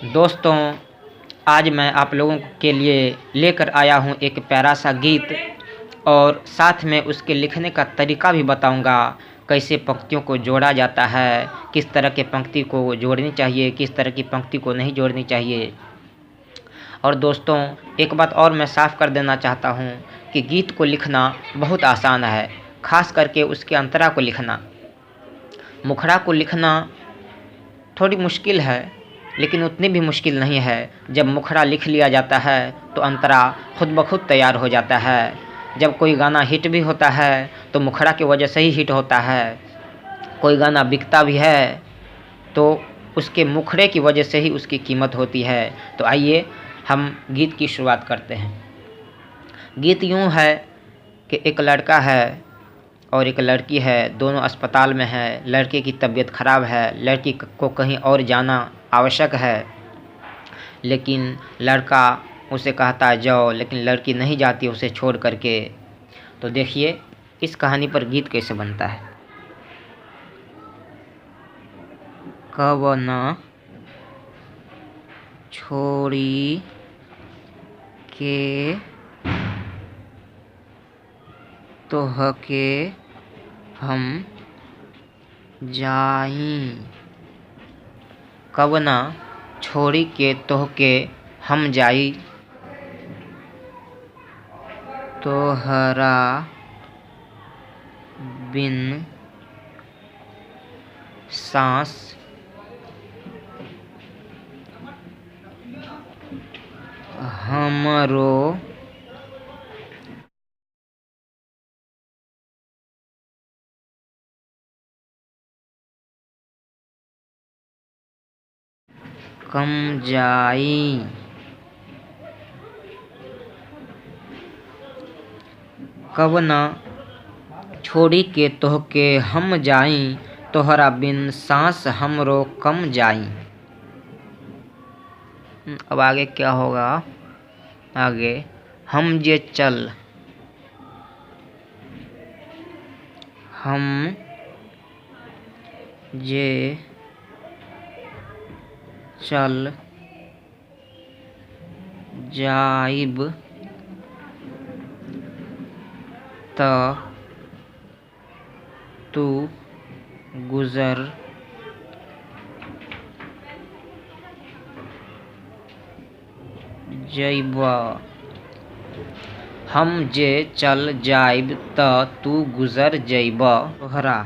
दोस्तों, आज मैं आप लोगों के लिए लेकर आया हूँ एक प्यारा सा गीत और साथ में उसके लिखने का तरीका भी बताऊँगा। कैसे पंक्तियों को जोड़ा जाता है, किस तरह के पंक्ति को जोड़नी चाहिए, किस तरह की पंक्ति को नहीं जोड़नी चाहिए। और दोस्तों, एक बात और मैं साफ कर देना चाहता हूँ कि गीत को लिखना बहुत आसान है, ख़ास करके उसके अंतरा को लिखना। मुखड़ा को लिखना थोड़ी मुश्किल है, लेकिन उतनी भी मुश्किल नहीं है। जब मुखड़ा लिख लिया जाता है तो अंतरा खुद ब खुद तैयार हो जाता है। जब कोई गाना हिट भी होता है तो मुखड़ा की वजह से ही हिट होता है। कोई गाना बिकता भी है तो उसके मुखड़े की वजह से ही उसकी कीमत होती है। तो आइए हम गीत की शुरुआत करते हैं। गीत यूँ है कि एक लड़का है और एक लड़की है, दोनों अस्पताल में है। लड़के की तबीयत ख़राब है, लड़की को कहीं और जाना आवश्यक है, लेकिन लड़का उसे कहता है जाओ, लेकिन लड़की नहीं जाती उसे छोड़ करके। तो देखिए इस कहानी पर गीत कैसे बनता है। कवना छोड़ी के तोहके हम जाई, कवना छोड़ी के तोहके हम जाई, तोहरा बिन सांस हमरो कम जाई। कवना छोड़ी के तोहके हम जाई, तोहरा बिन सांस हमरो कम जाई। अब आगे क्या होगा? आगे हम जे चल जाइब त तू गुजर जइबा। हम जे चल जाइब त तू गुजर जइबा, तोहरा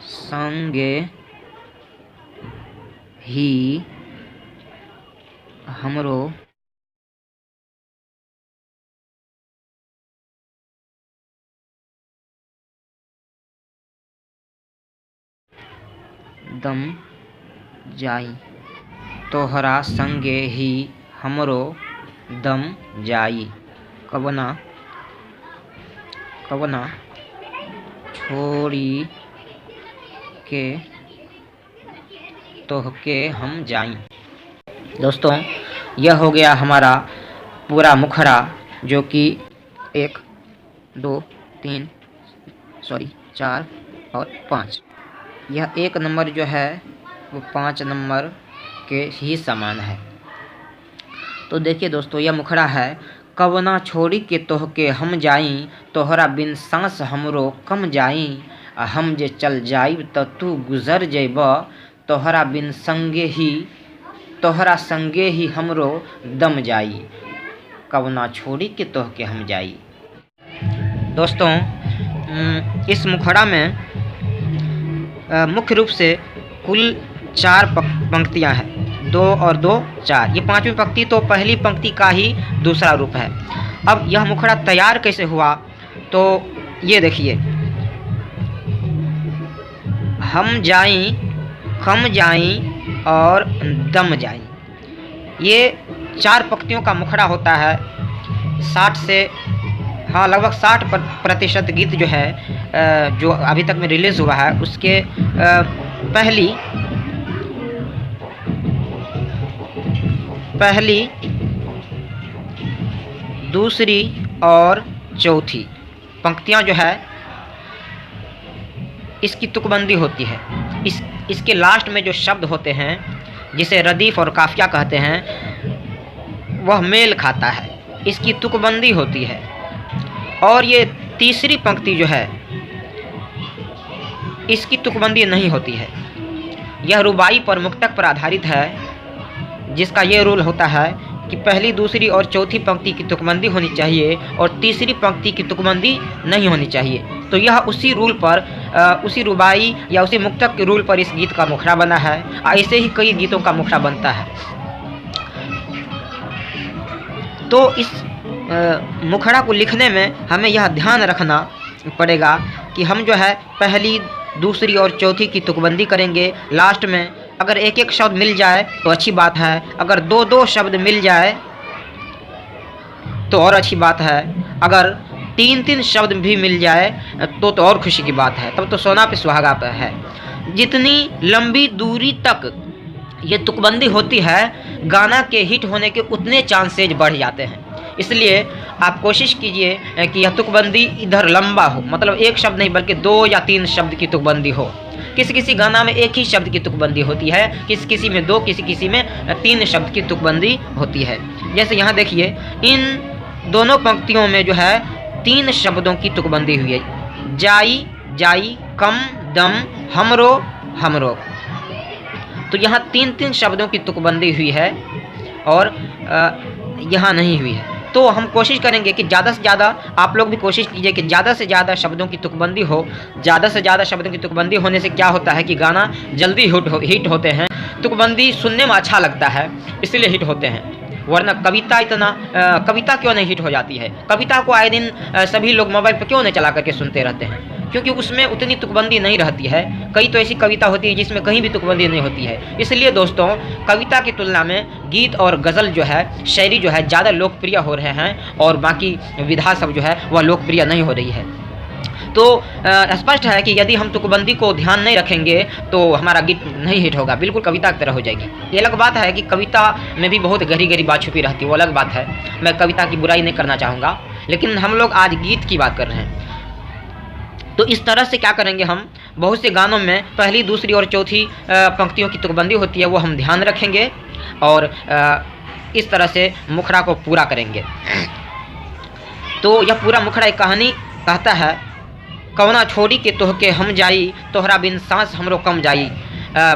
संगे ही हमरो दम जाई, तोहरा संगे ही हमरो दम जाई। कवना छोड़ी के तोहके हम जाई। दोस्तों, यह हो गया हमारा पूरा मुखड़ा, जो कि 1 2 3 4 और 5। यह 1 नंबर जो है वो 5 नंबर के ही समान है। तो देखिए दोस्तों, यह मुखड़ा है। कवना छोड़ी के तोहके हम जाई, तोहरा बिन सांस हमरो कम जाई। हम जे चल जाइब त तू गुजर जइब, तोहरा बिन तोहरा संगे ही हमरो दम जाई। कवना छोड़ी के तोहके हम जाई। दोस्तों, इस मुखड़ा में मुख्य रूप से कुल 4 पंक्तियां हैं। 2 और 2 4। ये 5वीं पंक्ति तो पहली पंक्ति का ही दूसरा रूप है। अब यह मुखड़ा तैयार कैसे हुआ, तो ये देखिए। हम जाई, कम जाई और दम जाई, ये 4 पंक्तियों का मुखड़ा होता है। 60 से लगभग 60% गीत जो है जो अभी तक में रिलीज़ हुआ है, उसके पहली, दूसरी और चौथी पंक्तियां जो है इसकी तुकबंदी होती है। इसके लास्ट में जो शब्द होते हैं जिसे रदीफ और काफिया कहते हैं वह मेल खाता है, इसकी तुकबंदी होती है। और ये तीसरी पंक्ति जो है इसकी तुकबंदी नहीं होती है। यह रुबाई पर मुक्तक पर आधारित है, जिसका ये रूल होता है कि पहली, दूसरी और चौथी पंक्ति की तुकबंदी होनी चाहिए और तीसरी पंक्ति की तुकबंदी नहीं होनी चाहिए। तो यह उसी रूल पर, उसी रुबाई या उसी मुक्तक के रूल पर इस गीत का मुखड़ा बना है। ऐसे ही कई गीतों का मुखड़ा बनता है। तो इस मुखड़ा को लिखने में हमें यह ध्यान रखना पड़ेगा कि हम जो है पहली, दूसरी और चौथी की तुकबंदी करेंगे। लास्ट में अगर एक एक शब्द मिल जाए तो अच्छी बात है, अगर दो दो शब्द मिल जाए तो और अच्छी बात है, अगर तीन तीन शब्द भी मिल जाए तो और खुशी की बात है, तब तो सोना पे सुहागा पे है। जितनी लंबी दूरी तक ये तुकबंदी होती है, गाना के हिट होने के उतने चांसेज बढ़ जाते हैं। इसलिए आप कोशिश कीजिए कि यह तुकबंदी इधर लंबा हो, मतलब एक शब्द नहीं बल्कि 2 या 3 शब्द की तुकबंदी हो। किसी किसी गाना में एक ही शब्द की तुकबंदी होती है, किसी किसी में 2, किसी किसी में 3 शब्द की तुकबंदी होती है। जैसे यहाँ देखिए, इन दोनों पंक्तियों में जो है 3 शब्दों की तुकबंदी हुई है। जाई जाई, कम दम, हमरो हमरो। तो यहाँ 3 शब्दों की तुकबंदी हुई है और यहाँ नहीं हुई है। तो हम कोशिश करेंगे कि ज़्यादा से ज़्यादा, आप लोग भी कोशिश कीजिए कि ज़्यादा से ज़्यादा शब्दों की तुकबंदी हो। ज़्यादा से ज़्यादा शब्दों की तुकबंदी होने से क्या होता है कि गाना जल्दी हिट होते हैं। तुकबंदी सुनने में अच्छा लगता है, इसलिए हिट होते हैं। वरना कविता क्यों नहीं हिट हो जाती है? कविता को आए दिन सभी लोग मोबाइल पर क्यों नहीं चला करके सुनते रहते हैं? क्योंकि उसमें उतनी तुकबंदी नहीं रहती है। कई तो ऐसी कविता होती है जिसमें कहीं भी तुकबंदी नहीं होती है। इसलिए दोस्तों, कविता की तुलना में गीत और गज़ल जो है, शायरी जो है, ज़्यादा लोकप्रिय हो रहे हैं और बाकी विधा सब जो है वह लोकप्रिय नहीं हो रही है। तो स्पष्ट है कि यदि हम तुकबंदी को ध्यान नहीं रखेंगे तो हमारा गीत नहीं हिट होगा, बिल्कुल कविता की तरह हो जाएगी। ये अलग बात है कि कविता में भी बहुत गहरी गहरी बात छुपी रहती है, वो अलग बात है। मैं कविता की बुराई नहीं करना चाहूँगा, लेकिन हम लोग आज गीत की बात कर रहे हैं। तो इस तरह से क्या करेंगे, हम बहुत से गानों में पहली, दूसरी और चौथी पंक्तियों की तुकबंदी होती है, वो हम ध्यान रखेंगे और इस तरह से मुखड़ा को पूरा करेंगे। तो यह पूरा मुखड़ा एक कहानी कहता है, कौना छोड़ी के तोहके हम जाई, तोहरा बिन सांस हमरो कम जाई।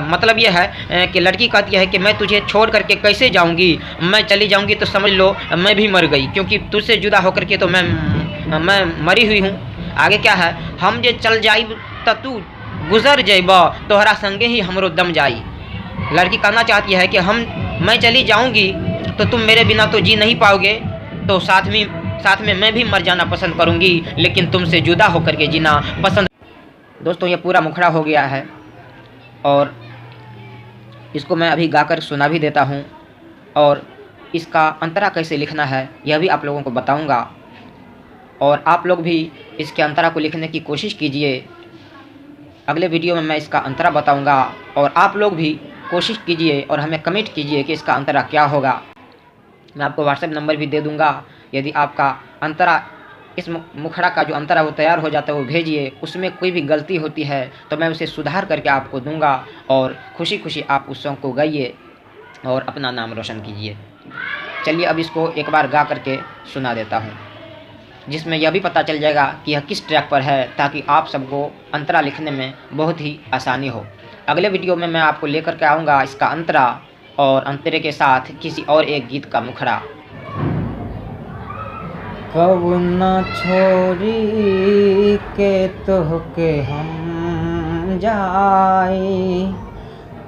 मतलब यह है कि लड़की कहती है कि मैं तुझे छोड़ करके कैसे जाऊंगी, मैं चली जाऊंगी तो समझ लो मैं भी मर गई, क्योंकि तुझसे जुदा होकर के तो मैं मरी हुई हूँ। आगे क्या है, हम जे चल जाई तो तू गुजर जइब, तोहरा संगे ही हमरो दम जाई। लड़की कहना चाहती है कि मैं चली जाऊंगी तो तुम मेरे बिना तो जी नहीं पाओगे, तो साथ में मैं भी मर जाना पसंद करूंगी, लेकिन तुमसे जुदा होकर के जीना पसंद। दोस्तों, ये पूरा मुखड़ा हो गया है और इसको मैं अभी गाकर सुना भी देता हूँ और इसका अंतरा कैसे लिखना है यह भी आप लोगों को बताऊँगा। और आप लोग भी इसके अंतरा को लिखने की कोशिश कीजिए। अगले वीडियो में मैं इसका अंतरा बताऊँगा और आप लोग भी कोशिश कीजिए और हमें कमेंट कीजिए कि इसका अंतरा क्या होगा। मैं आपको व्हाट्सएप नंबर भी दे दूँगा। यदि आपका अंतरा, इस मुखड़ा का जो अंतरा वो तैयार हो जाता है वो भेजिए। उसमें कोई भी गलती होती है तो मैं उसे सुधार करके आपको दूंगा और खुशी खुशी आप उस सॉन्ग को गाइए और अपना नाम रोशन कीजिए। चलिए अब इसको एक बार गा करके सुना देता हूँ, जिसमें यह भी पता चल जाएगा कि यह किस ट्रैक पर है, ताकि आप सबको अंतरा लिखने में बहुत ही आसानी हो। अगले वीडियो में मैं आपको लेकर के आऊँगा इसका अंतरा और अंतरे के साथ किसी और एक गीत का मुखड़ा। कौना छोड़ी के तोहके हम जाई,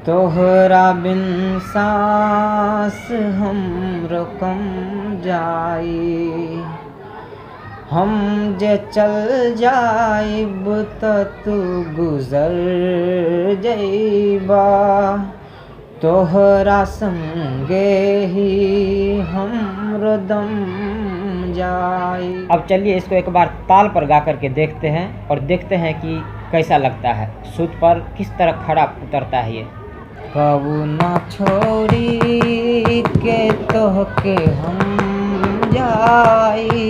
तोहरा बिन सांस हमरो कम जाई। हम जे चल जाइब त तू गुजर जइबा, तोहरा संगे ही हमरो दम जाई। अब चलिए इसको एक बार ताल पर गा करके देखते हैं और देखते हैं कि कैसा लगता है, सुर पर किस तरह खड़ा उतरता है ये। कौना छोड़ी के तोहके हम जाई,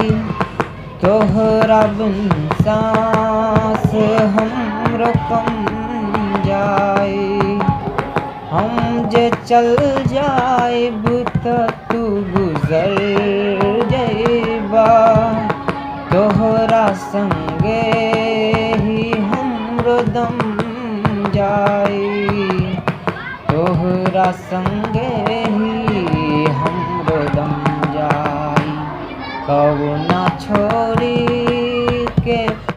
तोहरा बिन सांस हमरो कम जाई। हम जे चल जाइब त तू गुजर जइबा, तोहरा संगे ही हमरो दम जाई, तोहरा संगे ही